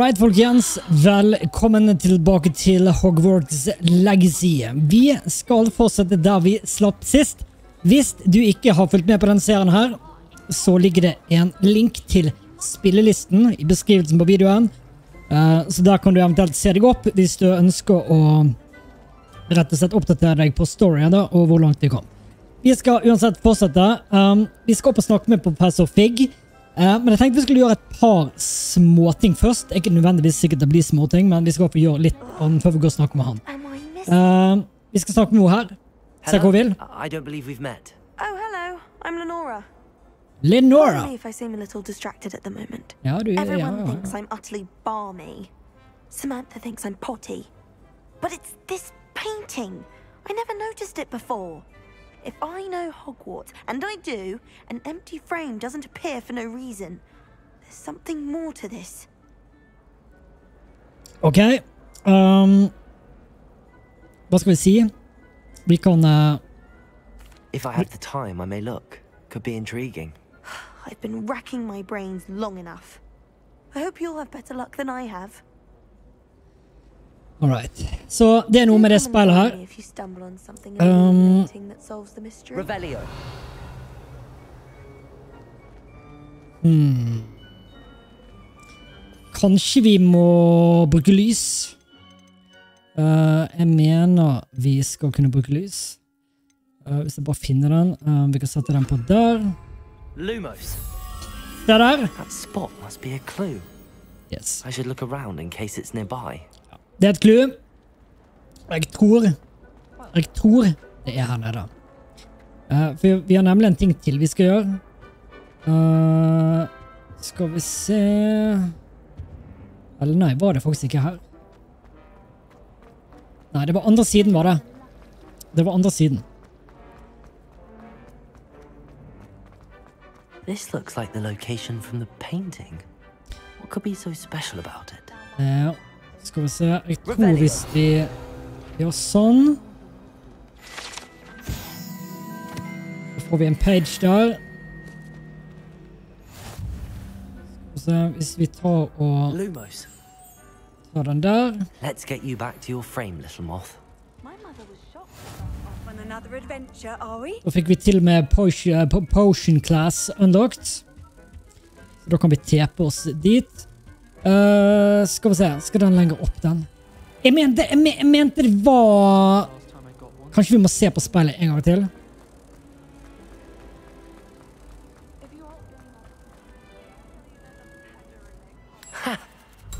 Alright, folkens. Velkommen tilbake til Hogwarts Legacy. Vi skal fortsette der vi slapp sist. Hvis du ikke har fulgt med på denne serien her, så ligger det en link til spillelisten i beskrivelsen på videoen. Så der kan du eventuelt se deg opp hvis du ønsker å rett og slett oppdatere deg på storyen da, og hvor langt vi kom. Vi skal uansett fortsette. Vi skal opp og snakke med professor Fig. Men jeg tenkte vi skulle gjøre et par småting først. Ikke nødvendigvis sikkert det blir småting, men vi skal opp og gjøre litt før vi går og snakke med han. Vi skal snakke med henne her. Se hva hun vil. I don't believe we've met. Oh, hello. I'm Lenora. Lenora! Pardon me if I seem a little distracted at the moment. Ja, du, Everyone thinks I'm utterly balmy. Samantha thinks I'm potty. But it's this painting. I never noticed it before. If I know Hogwarts, and I do, an empty frame doesn't appear for no reason. There's something more to this. Ok. Hva skal vi si? Vi kan... If I had the time, I may look. Could be intriguing. I've been racking my brains long enough. I hope you'll have better luck than I have. Alright. Så det noe med det spillet her. Revelio. Kanskje vi må bruke lys. Jeg mener vi skal kunne bruke lys. Hvis jeg bare finner den. Vi kan sette den på der. Lumos. Det der. That spot must be a clue. Yes. I should look around in case it's nearby. Det et clue. Jeg tror det her nede. For vi har nemlig en ting til vi skal gjøre. Skal vi se... Eller nei, var det faktisk ikke her? Nei, det var andre siden var det. Det var andre siden. This looks like the location from the painting. What could be so special about it? Ja. Skal vi se, jeg tror hvis vi gjør sånn, så får vi en page der. Skal vi se, hvis vi tar og tar den der. Let's get you back to your frame, little moth. Da fikk vi til med potion class unlocked. Så da kan vi tepe oss dit. Skal vi se, skal den lenger opp den? Jeg mente det var... Kanskje vi må se på spillet en gang til?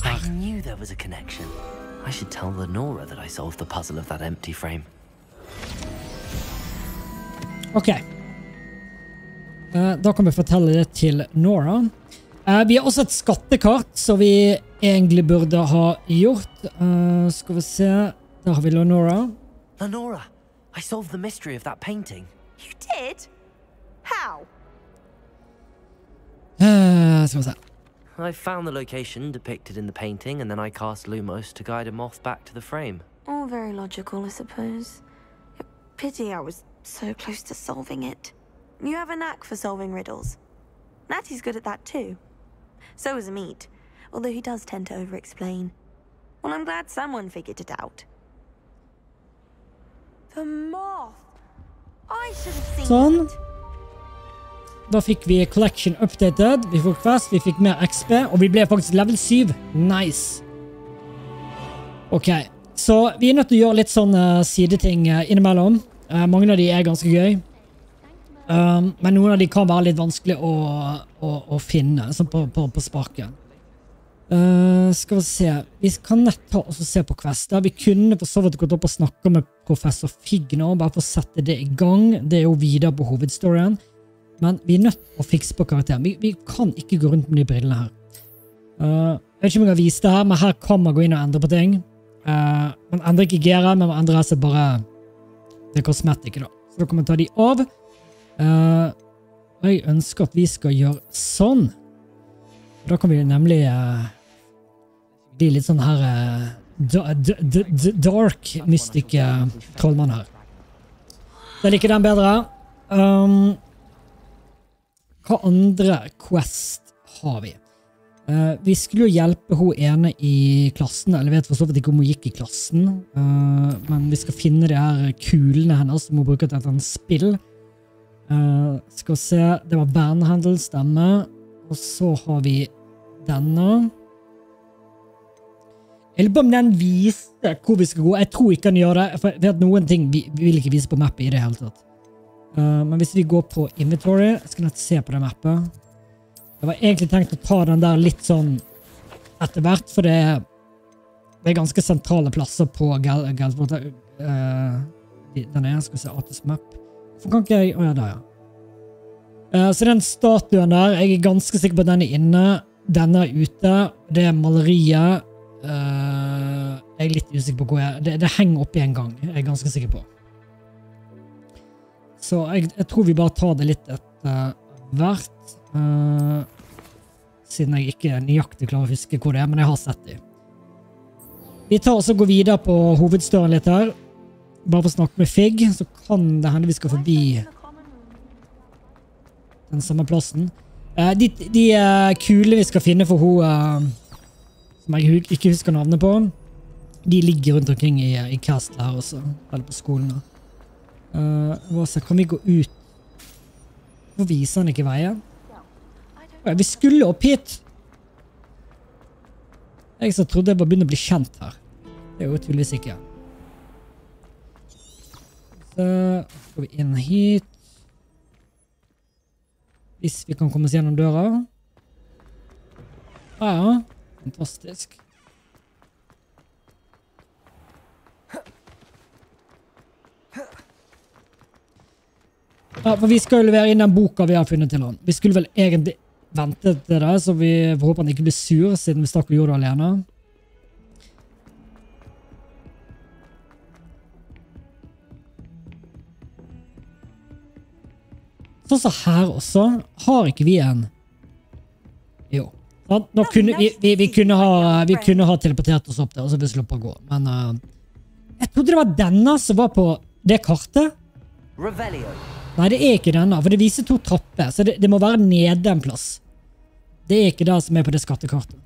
I knew there was a connection. I should tell Lenora that I solved the puzzle of that empty frame. Ok. Da kan vi fortelle det til Nora. Vi har også et skattekart, så vi egentlig burde ha gjort. Skal vi se. Der har vi Lenora. Lenora, I solved the mystery of that painting. You did? How? Skal vi se. I found the location depicted in the painting, and then I cast Lumos to guide a moth back to the frame. All very logical, I suppose. Pity I was so close to solving it. You have a knack for solving riddles. Natty's good at that too. So is Amit, although he does tend to over-explain. Well, I'm glad someone figured it out. The moth! I should have seen Sånn. that. Da fikk vi collection updated, vi fikk quest, vi fikk mer XP, og vi ble faktisk level 7. Nice. Ok, så vi nødt til å gjøre litt sånne sideting innimellom. Mange av de ganske gøy. Men noen av de kan være litt vanskelig å finne, sånn på sparken. Skal vi se, vi kan nett ta og se på quester. Vi kunne for så vidt gått opp og snakke med professor Fig nå, bare for å sette det i gang. Det jo videre på hovedstoryen. Men vi nødt til å fikse på karakteren. Vi kan ikke gå rundt med de brillene her. Jeg vet ikke om jeg har vist det her, men her kan man gå inn og endre på ting. Man endrer ikke gere, men man endrer seg bare det kosmetikk da. Så da kan man ta de av. Jeg ønsker at vi skal gjøre sånn. Da kan vi nemlig bli litt sånn her dark mystic trollmann her. Jeg liker den bedre. Hva andre quest har vi? Vi skulle jo hjelpe hun ene i klassen, eller jeg vet for så vidt ikke om hun gikk i klassen, men vi skal finne de her kulene hennes som hun bruker til et spill. Skal vi se, det var Bernhandel, stemme, og så har vi denne. Jeg lurer på om den viste hvor vi skal gå. Jeg tror ikke han gjør det, for jeg vet noen ting vi vil ikke vise på mappet i det hele tatt. Men hvis vi går på inventory, jeg skal nett se på det mappet. Jeg var egentlig tenkt å ta den der litt sånn etter hvert, for det er ganske sentrale plasser på Galtvort. Den er, skal vi se, Artist Map. Hvorfor kan ikke jeg... Åja, der ja. Så den statuen der, jeg er ganske sikker på at den er inne. Denne er ute. Det er maleriet. Jeg er litt usikker på hvor det henger opp i en gang. Jeg er ganske sikker på. Så jeg tror vi bare tar det litt etter hvert. Siden jeg ikke nøyaktig klarer å huske hvor det er, men jeg har sett det. Vi tar også og går videre på hovedstøren litt her. Bare for å snakke med Fig, så kan det hende vi skal forbi den samme plassen. De kulene vi skal finne for hun som jeg ikke husker navnet på, de ligger rundt omkring i Castle her også, eller på skolen. Kan vi gå ut? Hvorfor viser han ikke veien? Vi skulle opp hit. Jeg så trodde jeg bare begynte å bli kjent her. Det er jo tydeligvis ikke. Så går vi inn hit. Hvis vi kan komme oss gjennom døra. Ja, fantastisk. Ja, for vi skal jo levere inn den boka vi har funnet til han. Vi skulle vel egentlig vente til det, så vi håper han ikke blir sur, siden vi stakk og gjorde det alene. Sånn som her også, har ikke vi en... Jo. Nå kunne, vi kunne ha teleportert oss opp der, og så vi sluppet å gå. Men jeg trodde det var denne som var på det kartet. Nei, det er ikke denne, for det viser 2 trapper, så det må være nede en plass. Det er ikke det som er på det skattekartet.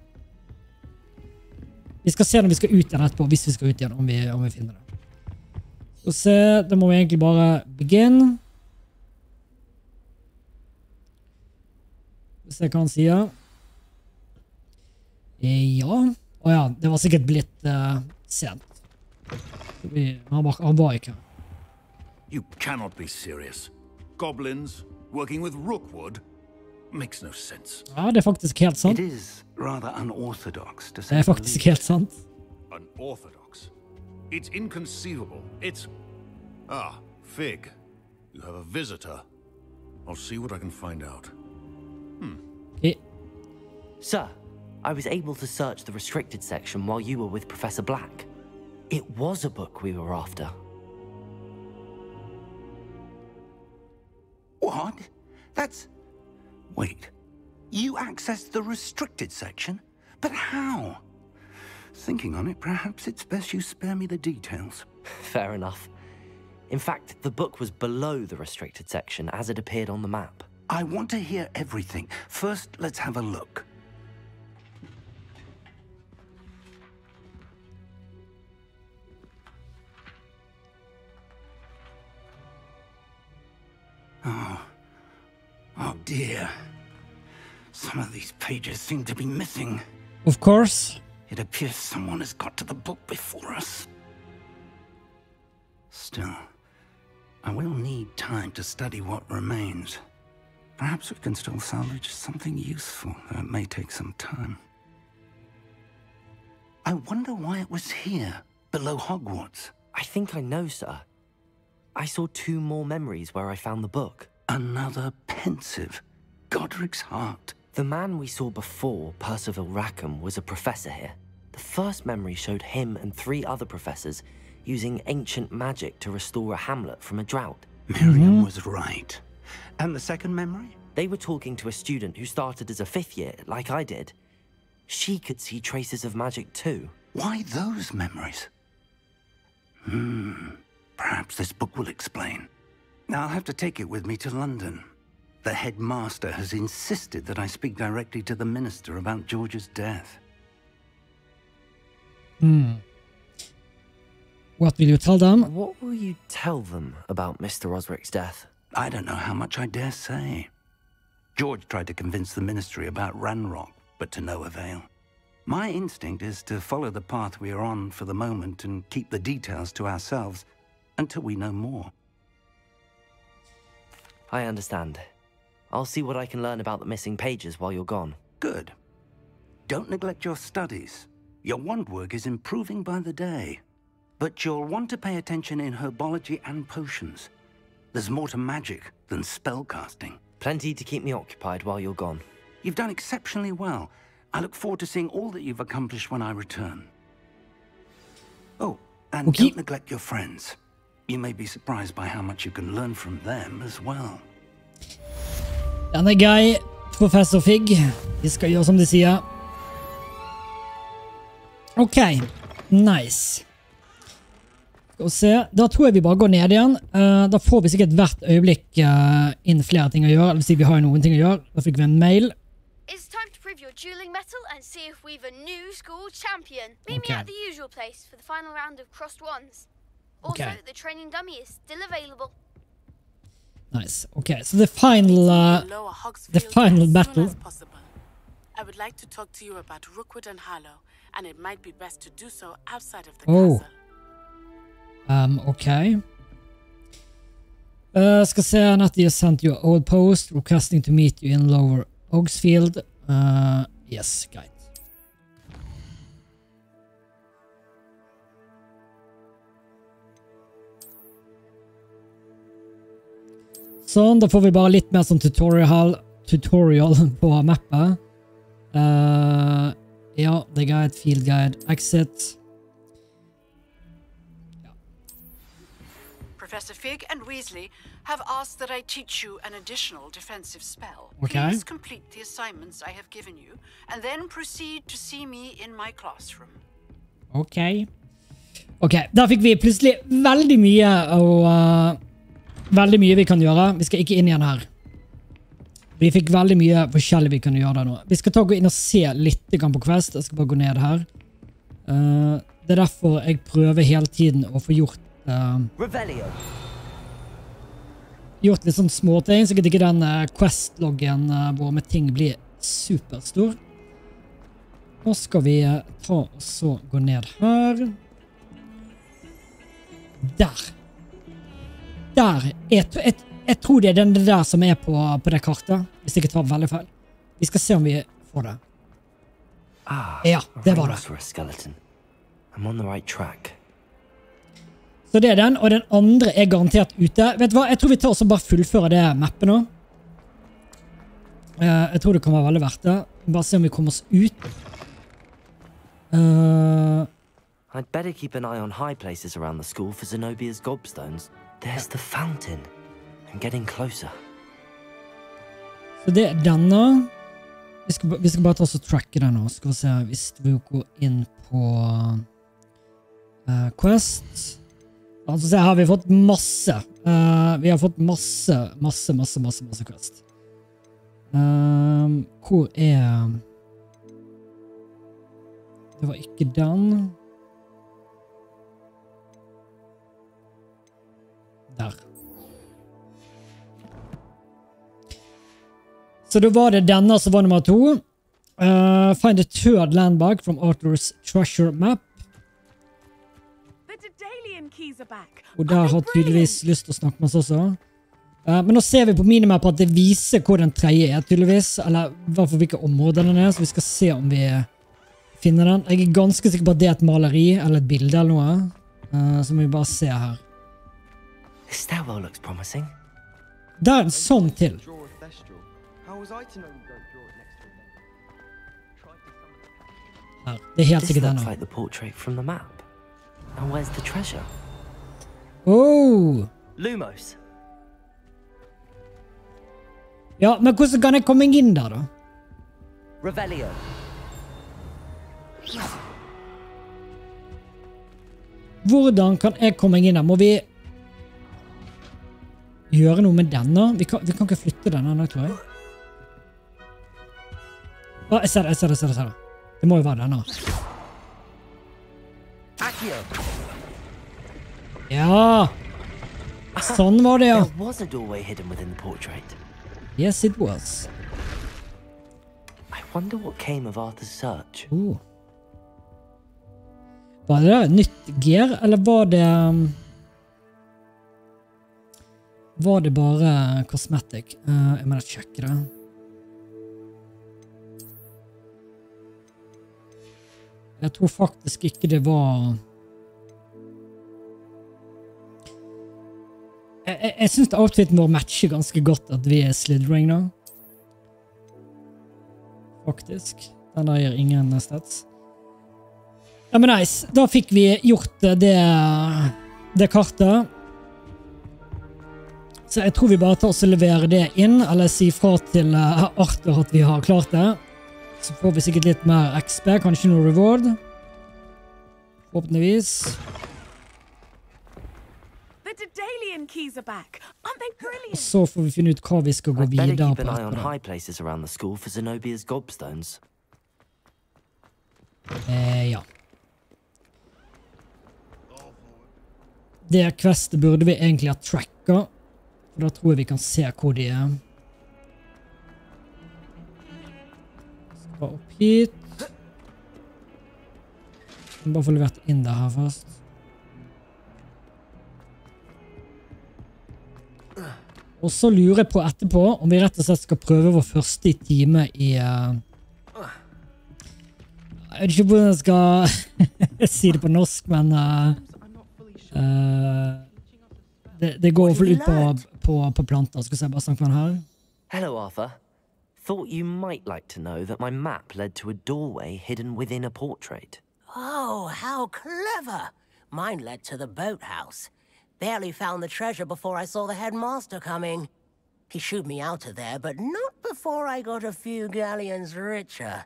Vi skal se når vi skal ut igjen etterpå, hvis vi skal ut igjen, om vi finner det. Så se, da må vi egentlig bare begynne. Se hva han sier. Ja. Åja, det var sikkert blitt sent. Han var ikke. You cannot be serious. Goblins working with rookwood makes no sense. Ja, det er faktisk helt sant. It is rather unorthodox to say. Det er faktisk helt sant. Unorthodox. It's inconceivable. It's... Ah, Fig. You have a visitor. I'll see what I can find out. Sir, I was able to search the restricted section while you were with Professor Black. It was a book we were after. What? That's... Wait. You accessed the restricted section? But how? Thinking on it, perhaps it's best you spare me the details. Fair enough. In fact, the book was below the restricted section as it appeared on the map. I want to hear everything. First, let's have a look. Oh dear. Some of these pages seem to be missing. Of course. It appears someone has got to the book before us. Still, I will need time to study what remains. Perhaps we can still salvage something useful, though it may take some time. I wonder why it was here, below Hogwarts. I think I know, sir. I saw 2 more memories where I found the book. Another pensive. Godric's heart. The man we saw before, Percival Rackham, was a professor here. The first memory showed him and 3 other professors using ancient magic to restore a hamlet from a drought. Miriam was right. And the second memory? They were talking to a student who started as a 5th year, like I did. She could see traces of magic too. Why those memories? Perhaps this book will explain. I'll have to take it with me to London. The headmaster has insisted that I speak directly to the minister about George's death. What will you tell them? What will you tell them about Mr. Osric's death? I don't know how much I dare say. George tried to convince the ministry about Ranrock, but to no avail. My instinct is to follow the path we are on for the moment and keep the details to ourselves until we know more. I understand. I'll see what I can learn about the missing pages while you're gone. Good. Don't neglect your studies. Your wand work is improving by the day. But you'll want to pay attention in herbology and potions. There's more to magic than spellcasting. Plenty to keep me occupied while you're gone. You've done exceptionally well. I look forward to seeing all that you've accomplished when I return. Oh, and don't neglect your friends. You may be surprised by how much you can learn from them as well. Denne guy, Professor Fig. Vi skal gjøre som de sier. Ok, nice. Skal vi se, da tror jeg vi bare går ned igjen. Da får vi sikkert hvert øyeblikk inn flere ting å gjøre. Det vil si vi har noen ting å gjøre. Da fikk vi en mail. It's time to prove your dueling mettle and see if we've a new school champion. Meet me at the usual place for the final round of crossed wands. Also, the training dummy is still available. Nice. Okay, so the final battle. I would like to talk to you about Rookwood and Harlow, and it might be best to do so outside of the castle. Okay. Skal se, Natty has sent you an old post requesting to meet you in Lower Oaksfield. Yes, guide. Sånn, da får vi bare litt mer sånn tutorial på mappet. Ja, the guide, field guide, exit. Professor Fig and Weasley have asked that I teach you an additional defensive spell. Okay. Please complete the assignments I have given you, and then proceed to see me in my classroom. Ok. Ok, da fikk vi plutselig veldig mye veldig mye vi kan gjøre. Vi skal ikke inn igjen her. Vi fikk veldig mye forskjellig vi kan gjøre der nå. Vi skal gå inn og se litt på Quest. Jeg skal bare gå ned her. Det er derfor jeg prøver hele tiden å få gjort litt sånn små ting, så ikke den Quest-loggen vår med ting blir superstor. Nå skal vi ta og så gå ned her. Der. Jeg tror det er den der som er på det kartet, hvis jeg ikke tar veldig feil. Vi skal se om vi får det. Ja, det var det. I'm on the right track. Så det er den, og den andre er garantert ute. Vet du hva? Jeg tror vi tar oss og bare fullfører det mappet nå. Jeg tror det kan være veldig verdt det. Bare se om vi kommer oss ut. I'd better keep an eye on high places around the school for Zenobia's gobstones. There's the fountain. I'm getting closer. Så det er denne. Vi skal bare ta oss og tracke den nå. Skal vi se hvis vi går inn på Quest. Altså se, her har vi fått masse. Vi har fått masse Quest. Hvor er... Det var ikke den. Der. Så da var det denne som var nummer 2. Find the third landmark from Arthur's treasure map. Og der har tydeligvis lyst til å snakke med oss også. Men nå ser vi på minimap at det viser hvor den tredje er tydeligvis, eller hvorfor hvilke områder den er, så vi skal se om vi finner den. Jeg er ganske sikker på at det er et maleri eller et bilde eller noe, så må vi bare se her. This stairwell looks promising. Det er en sånn til. Her, det er helt sikkert denne. This looks like the portrait from the map. And where's the treasure? Oh! Lumos. Ja, men hvordan kan jeg komme inn der da? Revelio. Hvordan kan jeg komme inn der? Må vi... gjøre noe med denne. Vi kan ikke flytte denne, tror jeg. Jeg ser det. Det må jo være denne. Ja! Sånn var det, ja. There was a doorway hidden within the portrait. Yes, it was. I wonder what came of Arthur's search. Var det et nytt gear, eller var det bare cosmetic? Jeg må sjekke det. Jeg tror faktisk ikke det var... Jeg synes outfiten vår matcher ganske godt at vi slithering nå. Faktisk. Den der gir ingen stats. Ja, men nice. Da fikk vi gjort det kartet. Så jeg tror vi bare tar oss og leverer det inn, eller si fra til Arthur at vi har klart det. Så får vi sikkert litt mer XP, kanskje noe reward. Forhåpentligvis. Og så får vi finne ut hva vi skal gå videre på ja. Det questet burde vi egentlig ha tracket, for da tror jeg vi kan se hvor de er. Skal opp hit. Bare få levert inn det her først. Og så lurer jeg på etterpå om vi rett og slett skal prøve vår første time i... Jeg vet ikke hvordan jeg skal si det på norsk, men... det går i hvert fall ut på planter. Skal jeg bare snakke med den her? Hello, Arthur. Thought you might like to know that my map led to a doorway hidden within a portrait. Oh, how clever! Mine led to the boathouse. Barely found the treasure before I saw the headmaster coming. He shooed me out of there, but not before I got a few galleons richer.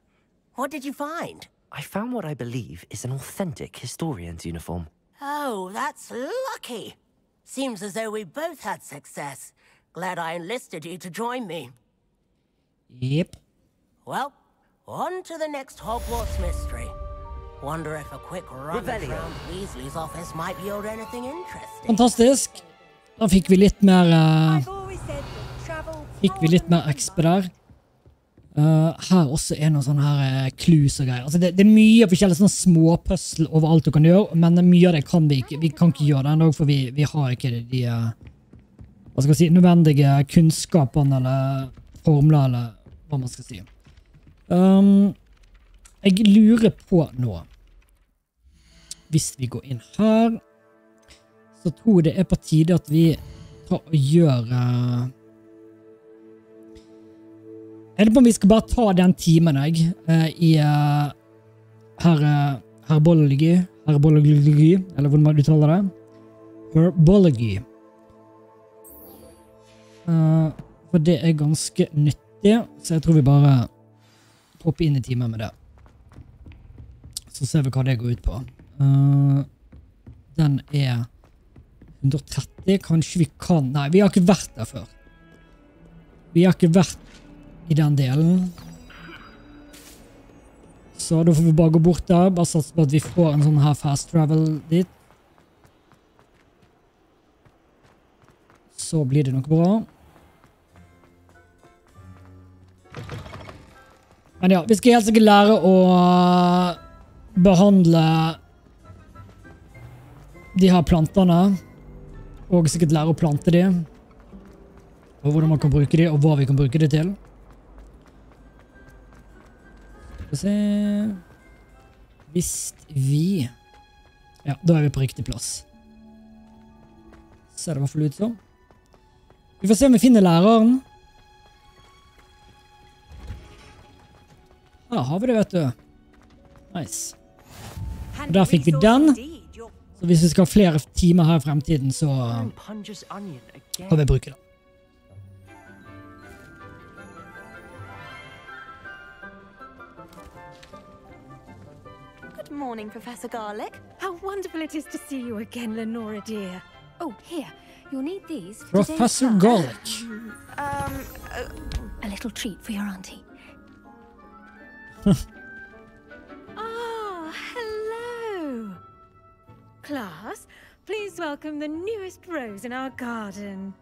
What did you find? I found what I believe is an authentic historian's uniform. Oh, that's lucky. Seems as though we both had success. Glad I enlisted you to join me. Yep. Well, on to the next Hogwarts mystery. Wonder if a quick run around Weasley's office might yield anything interesting. Fantastisk. Da fikk vi litt mer XP der. Her også er noen sånne her clues og greier. Altså det er mye forskjellige sånne små puzzle over alt du kan gjøre, men mye av det kan vi ikke. Vi kan ikke gjøre det enda, for vi har ikke de hva skal jeg si, nødvendige kunnskapene eller formler, eller hva man skal si. Jeg lurer på nå. Hvis vi går inn her, så tror jeg det er på tide at vi tar og gjør... Jeg lurer på om vi skal bare ta den timen i Herbology, eller hvordan du taler det? Herbology. For det er ganske nyttig, så jeg tror vi bare hopper inn i timen med det. Så ser vi hva det går ut på. Den er 130, kanskje vi kan... Nei, vi har ikke vært der før. Vi har ikke vært i den delen. Så da får vi bare gå bort der, bare satse på at vi får en sånn her fast travel dit. Så blir det nok bra. Men ja, vi skal helt sikkert lære å behandle de her plantene, og sikkert lære å plante de, og hvordan man kan bruke de, og hva vi kan bruke de til. Skal vi se... Hvis vi... Ja, da er vi på riktig plass. Ser det i hvert fall ut så. Vi får se om vi finner læreren. Her har vi det, vet du. Nice. Og der fikk vi den. Så hvis vi skal ha flere timer her i fremtiden, så får vi bruke det. Good morning, Professor Garlick. How wonderful it is to see you again, Lenora dear. Oh, here. You'll need these for Professor Garlic. A little treat for your auntie. Hello. Class, please welcome the newest rose in our garden.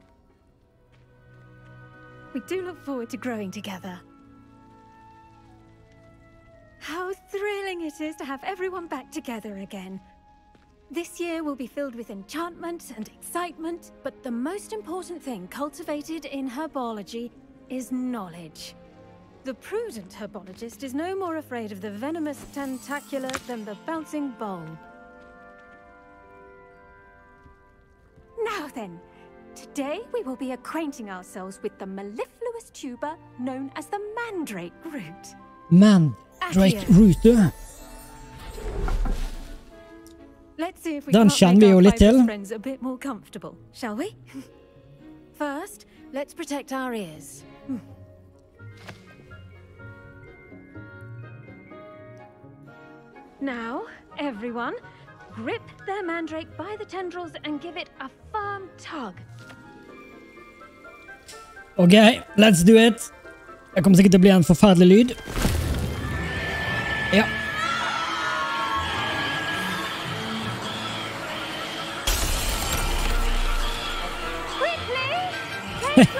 We do look forward to growing together. How thrilling it is to have everyone back together again. This year will be filled with enchantment and excitement, but the most important thing cultivated in herbology is knowledge. The prudent herbologist is no more afraid of the venomous tentacular than the bouncing bulb. Now then, today we will be acquainting ourselves with the mellifluous tuber known as the mandrake root. Mandrake root. Let's see if we Den can't kjenner vi make jo our litt til. fibrous friends a bit more comfortable, shall we? First, let's protect our ears. Now, everyone, grip their mandrake by the tendrils and give it a firm tug. Ok, let's do it. Det kommer sikkert til å bli en forferdelig lyd. Ja.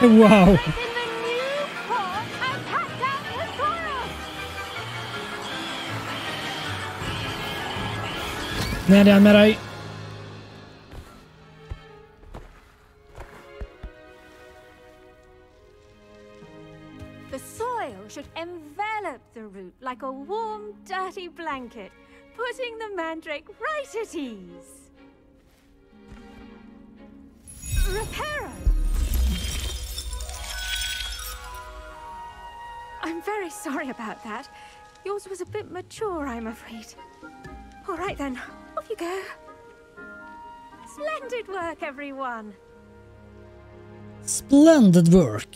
Wow. Ned igjen med deg. The soil should envelop the root like a warm, dirty blanket, putting the mandrake right at ease. Reparo! I'm very sorry about that. Yours was a bit mature, I'm afraid. All right then, off you go. Splendid work, everyone. Splendid work.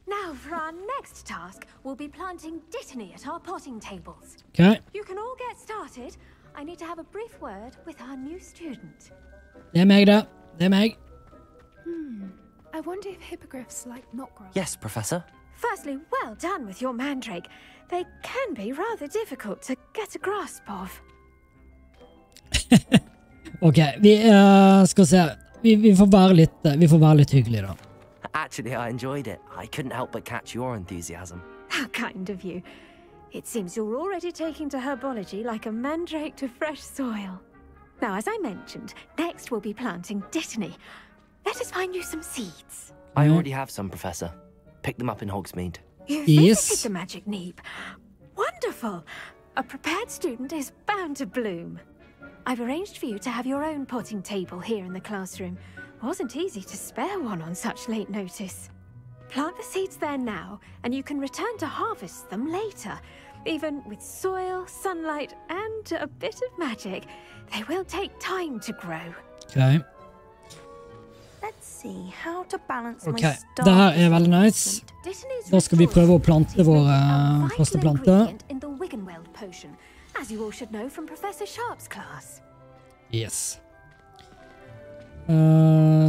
Now for our next task, we'll be planting dittany at our potting tables. Okay. You can all get started. I need to have a brief word with our new student. Det meg da. Det meg. I wonder if hippogriffs like not grow. Yes, Professor. Firstly, well done with your mandrake. They can be rather difficult to get a grasp of. Ok, vi skal se. Vi får være litt hyggelige da. Actually, I enjoyed it. I couldn't help but catch your enthusiasm. How kind of you. It seems you're already taking to herbology like a mandrake to fresh soil. Now, as I mentioned, next we'll be planting dittany. Let us find you some seeds. I already have some, Professor. Pick them up in Hogsmeade. You visited the magic neep. Wonderful. A prepared student is bound to bloom. I've arranged for you to have your own potting table here in the classroom. Wasn't easy to spare one on such late notice. Plant the seeds there now, and you can return to harvest them later. Even with soil, sunlight, and a bit of magic, they will take time to grow. Okay. Let's see how to balance Ok, my det her veldig nice. Da skal vi prøve å plante vår første plante. In the Wiggenweld potion, as you all should know from Professor Sharp's class. Yes.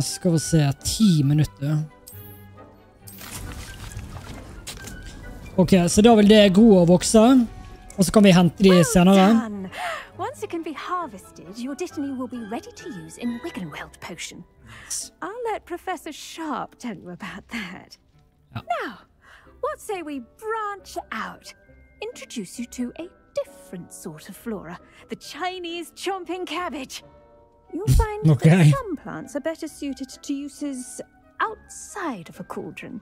Skal vi se, 10 minutter. Ok, så da vil det gro og vokse, og så kan vi hente de senere. Once it can be harvested, your dittany will be ready to use in Wiggenweld potion. I'll let Professor Sharp tell you about that. Ja. Now, what say we branch out? Introduce you to a different sort of flora, the Chinese chomping cabbage. You'll find that some plants are better suited to uses outside of a cauldron.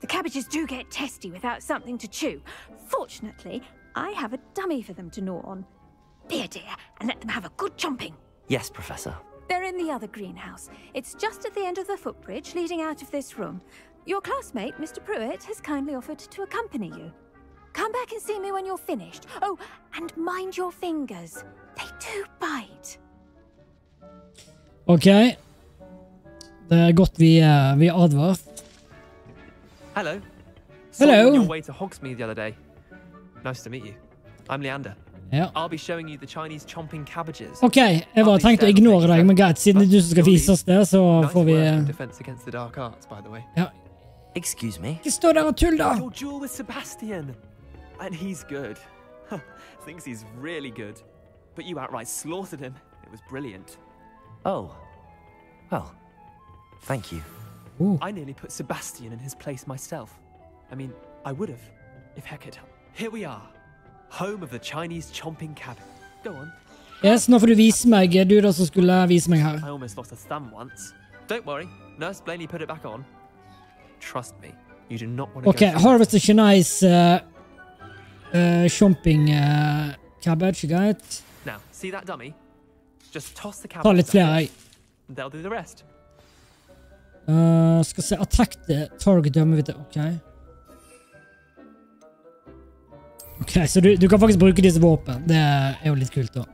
The cabbages do get testy without something to chew. Fortunately, I have a dummy for them to gnaw on. Be a dear and let them have a good chomping. Yes, Professor. They're in the other greenhouse. It's just at the end of the footbridge leading out of this room. Your classmate, Mr. Pruitt, has kindly offered to accompany you. Come back and see me when you're finished. Oh, and mind your fingers. They do bite. Ok. Det er godt vi advar. Hello. Hello. Saw you on your way to Hogsmeade the other day. Nice to meet you. I'm Leander. Ja. I'll be showing you the Chinese chomping cabbages. Ok, jeg var tenkt å ignorere deg, men greit, siden det er du som skal vise oss det, så får vi... Defense against the dark arts, by the way. Ja. Excuse me? Ikke stå der og tull da! Your duel with Sebastian. And he's good. Thinks he's really good. But you outright slaughtered him. It was brilliant. Oh. Well, thank you. Ooh. I nearly put Sebastian in his place myself. I mean, I would have, if heck had. Here we are. Home of the Chinese chomping cabin. Go on. Yes, nå får du vise meg, du da som skulle vise meg her. I almost lost a thumb once. Don't worry, Nurse Blaney put it back on. Trust me, you do not want to Okay, harvest the Chinese chomping cabbage, greit. Now, see that dummy? Just toss the cabbage. Ta litt flere, jeg. They'll do the rest. Skal se, attack the target dummy with it, ok. Ok, så du kan faktisk bruke disse våpen. Det er jo litt kult da.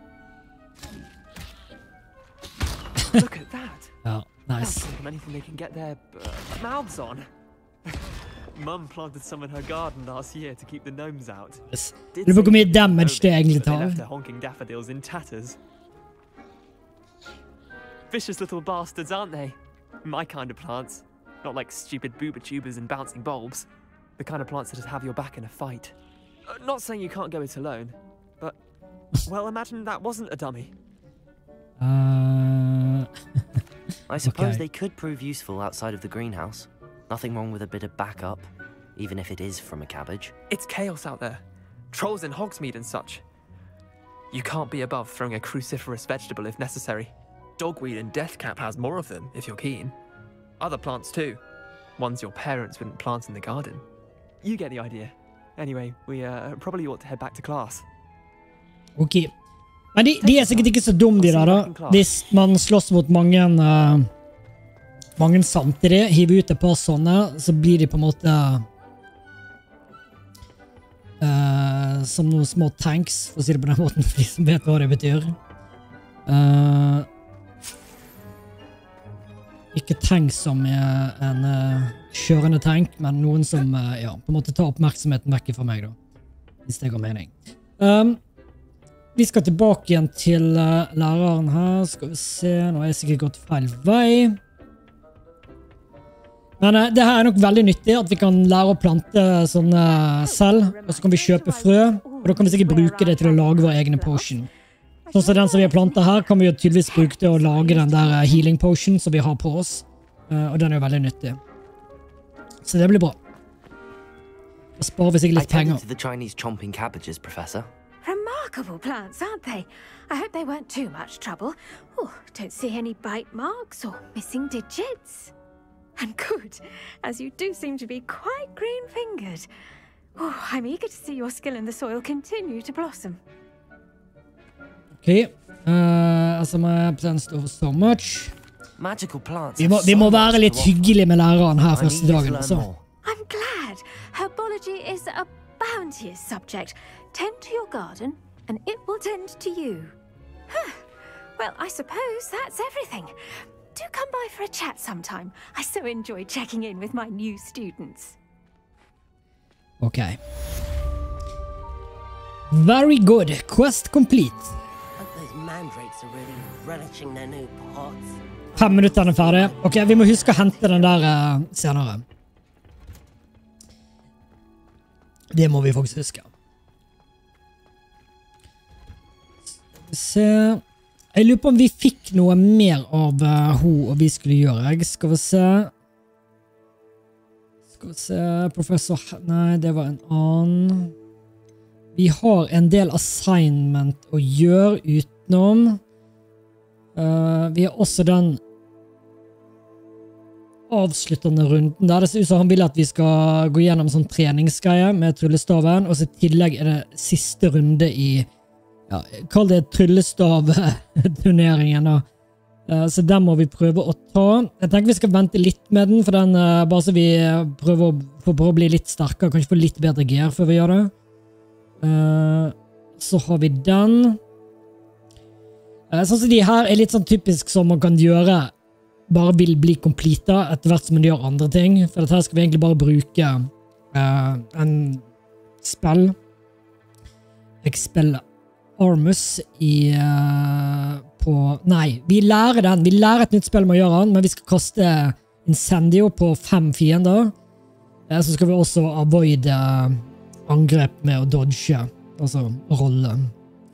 Look at that. Ja, nice. Anything they can get their mouths on. Mum planted some in her garden last year to keep the gnomes out. Yes. Det var hvor mye damage det egentlig tar. They left her honking daffodils in tatters. Vicious little bastards, aren't they? My kind of plants. Not like stupid booba tubers and bouncing bulbs. The kind of plants that just have your back in a fight. Not saying you can't go it alone, but, well, imagine that wasn't a dummy. I suppose okay. they could prove useful outside of the greenhouse. Nothing wrong with a bit of backup, even if it is from a cabbage. It's chaos out there. Trolls in Hogsmeade and such. You can't be above throwing a cruciferous vegetable if necessary. Dogweed and deathcap has more of them, if you're keen. Other plants too. Ones your parents wouldn't plant in the garden. You get the idea. Anyway, we probably ought to head back to class. Ok. Men de er sikkert ikke så dumme, de der da. Hvis man slåss mot mange samtidig, hiver ut et par sånne, så blir de på en måte som noen små tanks, for å si det på den måten, for de som vet hva det betyr. Ikke tank som en kjørende tank, men noen som ja, på en måte tar oppmerksomheten vekk fra meg da. Hvis det går mening. Vi skal tilbake igjen til læreren her. Skal vi se, nå har jeg sikkert gått feil vei. Men det her er nok veldig nyttig, at vi kan lære å plante sånne selv, og så kan vi kjøpe frø, og da kan vi sikkert bruke det til å lage vår egne potion. Sånn som den som vi har plantet her, kan vi jo tydeligvis bruke til å lage den der healing potion som vi har på oss, og den er jo veldig nyttig. Så det blir bra. Da sparer vi sikkert litt penger. I tended to the Chinese chomping cabbages, Professor. Remarkable plants, aren't they? I hope they weren't too much trouble. Oh, don't see any bite marks or missing digits. And good, as you do seem to be quite green-fingered. Oh, I'm eager to see your skill in the soil continue to blossom. Ok, altså my plans do so much. Magical plants. Vi må være litt hyggelige med læreren her første dagen, altså. I'm glad. Herbology is a bounteous subject. Tend to your garden, and it will tend to you. Huh. Well, I suppose that's everything. Do come by for a chat sometime. I so enjoy checking in with my new students. Okay. Very good. Quest complete. Those mandrakes are really relishing their new pots. 5 minutter er ferdig. Ok, vi må huske å hente den der senere. Det må vi faktisk huske. Se... Jeg lurer på om vi fikk noe mer av hun og vi skulle gjøre. Skal vi se... Professor... Nei, det var en annen. Vi har en del assignment å gjøre utenom. Vi har også den avsluttende runden der. Det ser ut som han vil at vi skal gå gjennom sånn treningsgreie med tryllestaven, og så i tillegg er det siste runde i ja, kall det tryllestav-turneringen da. Så den må vi prøve å ta. Jeg tenker vi skal vente litt med den, for den, bare så vi prøver å bli litt sterkere, kanskje få litt bedre gear før vi gjør det. Så har vi den. Sånn som de her er litt sånn typisk som man kan gjøre, bare vil bli completa etter hvert som man gjør andre ting. For dette her skal vi egentlig bare bruke en spill. Armus Nei, vi lærer den. Vi lærer et nytt spill med å gjøre den, men vi skal kaste Incendio på 5 fiender. Så skal vi også avoide angrep med å dodge, altså rolle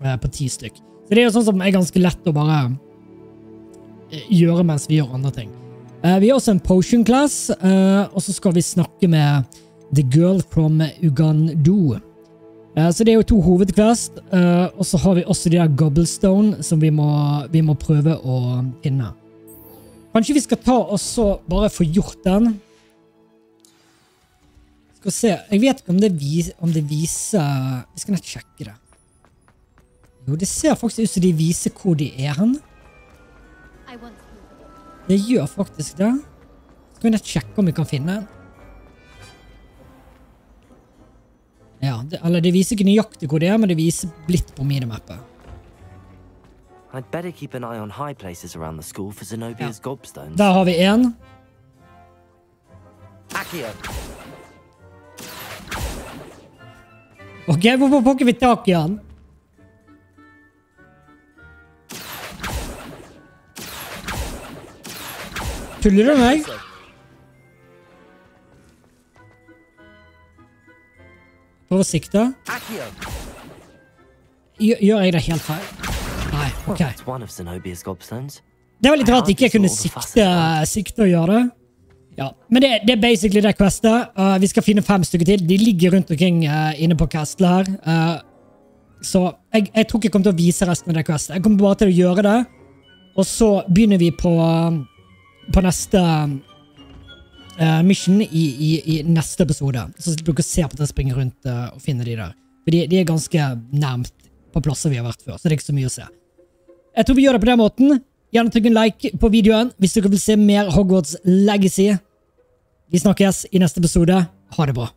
på 10 stykk. Så det er jo sånn som er ganske lett å bare gjøre mens vi gjør andre ting. Vi har også en potion class, og så skal vi snakke med The Girl from Ugandu. Så det er jo 2 hovedquest, og så har vi også de der Gobblestone som vi må prøve å finne. Kanskje vi skal ta og så bare få gjort den. Skal vi se, jeg vet ikke om det viser... Vi skal nett sjekke det. Jo, det ser faktisk ut som de viser hvor de er hen. Det gjør faktisk det. Skal vi nett sjekke om vi kan finne den. Ja, eller det viser ikke nøyaktig hvor det er, men det viser litt på minimappet. I'd better keep an eye on high places around the school for Zenobia's gobstones. Der har vi en. Accio. Ok, hvorfor får ikke vi tak i han? Tuller du meg? Prøv å sikte. Gjør jeg det helt feil? Nei, ok. Det var litt rart at ikke jeg kunne sikte og gjøre det. Ja, men det er basically det questet. Vi skal finne 5 stykker til. De ligger rundt omkring inne på castle her. Så jeg tror ikke jeg kommer til å vise resten av det questet. Jeg kommer bare til å gjøre det. Og så begynner vi på neste mission i neste episode. Så dere ser på at jeg springer rundt og finner de der. For de er ganske nærmt på plasser vi har vært før, så det er ikke så mye å se. Jeg tror vi gjør det på den måten. Gjerne trykk en like på videoen hvis dere vil se mer Hogwarts Legacy. Vi snakkes i neste episode. Ha det bra.